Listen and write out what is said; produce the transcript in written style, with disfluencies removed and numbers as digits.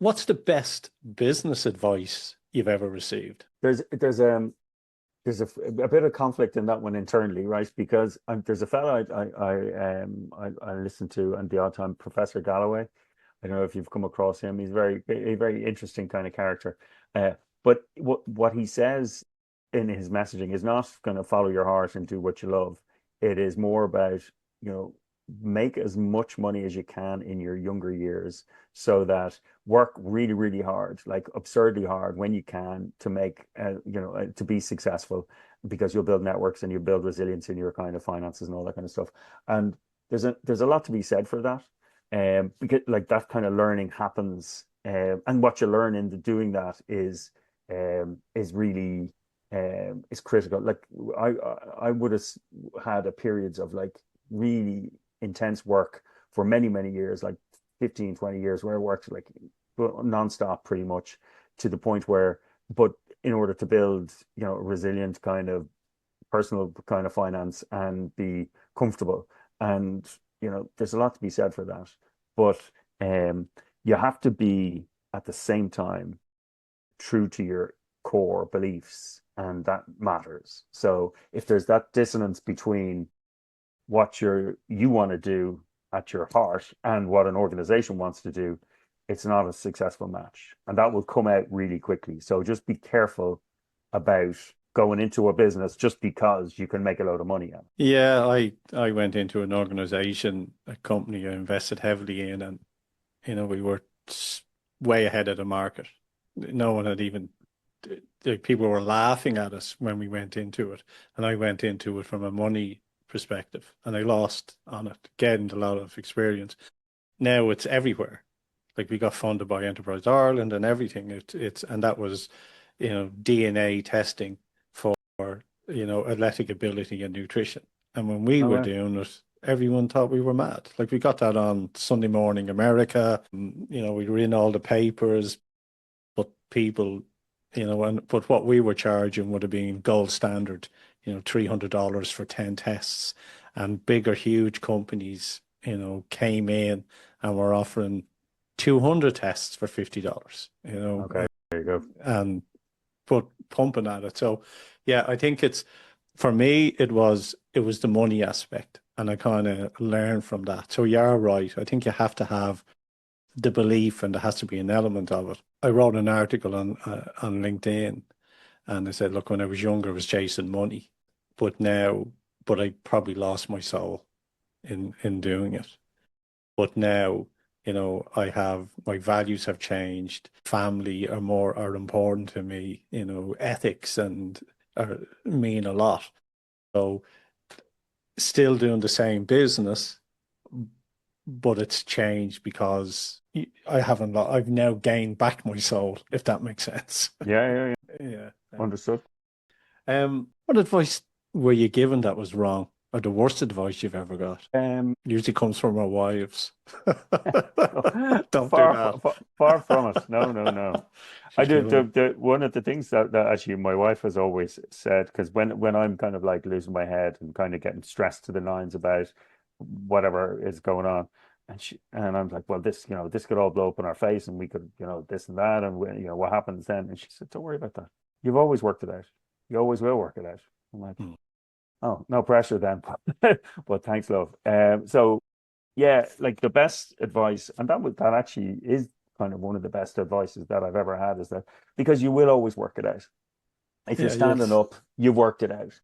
What's the best business advice you've ever received? There's a bit of conflict in that one internally, right? Because there's a fellow I listen to and the odd time, Professor Galloway. I don't know if you've come across him. He's a very interesting kind of character. Uh, but what he says in his messaging is not going to follow your heart and do what you love. It is more about, you know, make as much money as you can in your younger years so that work really, really hard, like absurdly hard when you can to make, to be successful because you'll build networks and you build resilience in your kind of finances and all that kind of stuff. And there's a lot to be said for that. Because like that kind of learning happens, and what you learn in doing that is really is critical. Like I would have had a periods of like really intense work for many years, like 15, 20 years, where I worked like nonstop pretty much to the point where, but in order to build, a resilient kind of personal kind of finance and be comfortable. And, there's a lot to be said for that. But um, you have to be at the same time true to your core beliefs, and that matters. So if there's that dissonance between what you want to do at your heart and what an organization wants to do, it's not a successful match. And that will come out really quickly. So just be careful about going into a business just because you can make a load of money at it. Yeah, I went into an organization, a company I invested heavily in, and we were way ahead of the market. No one had even people were laughing at us when we went into it, and I went into it from a money perspective, and I lost on it, gained a lot of experience. Now it's everywhere. Like we got funded by Enterprise Ireland and everything. It's and that was, DNA testing for, athletic ability and nutrition. And when we Oh, were well. doing it, everyone thought we were mad. Like we got that on Sunday Morning America. We were in all the papers, but people, but what we were charging would have been gold standard, $300 for 10 tests. And bigger, huge companies, came in and were offering 200 tests for $50, Okay, there you go. and put pumping at it. So yeah, I think it's for me it was the money aspect, and I kind of learned from that. So you're right. I think you have to have the belief, and there has to be an element of it. I wrote an article on LinkedIn, and I said, look, when I was younger, I was chasing money, but I probably lost my soul in doing it. But now, I have my values have changed. Family are important to me. Ethics and mean a lot. So still doing the same business, but it's changed because I've now gained back my soul, if that makes sense. Yeah. Yeah. Understood. What advice were you given that was wrong, or the worst advice you've ever got? Um, Usually comes from our wives. Don't do far, that. far from it. No, no, no. I She'll do kill me. one of the things that actually my wife has always said, because when I'm kind of like losing my head and kind of getting stressed to the nines about whatever is going on, and I'm like, well, this could all blow up in our face, and we could, this and that, and what happens then? And she said, don't worry about that. You've always worked it out. You always will work it out. I'm like, Hmm. oh, no pressure then, but thanks, love. So yeah, like the best advice, and that actually is kind of one of the best advices that I've ever had, is that because you will always work it out. If you're Yeah, standing up, you've worked it out.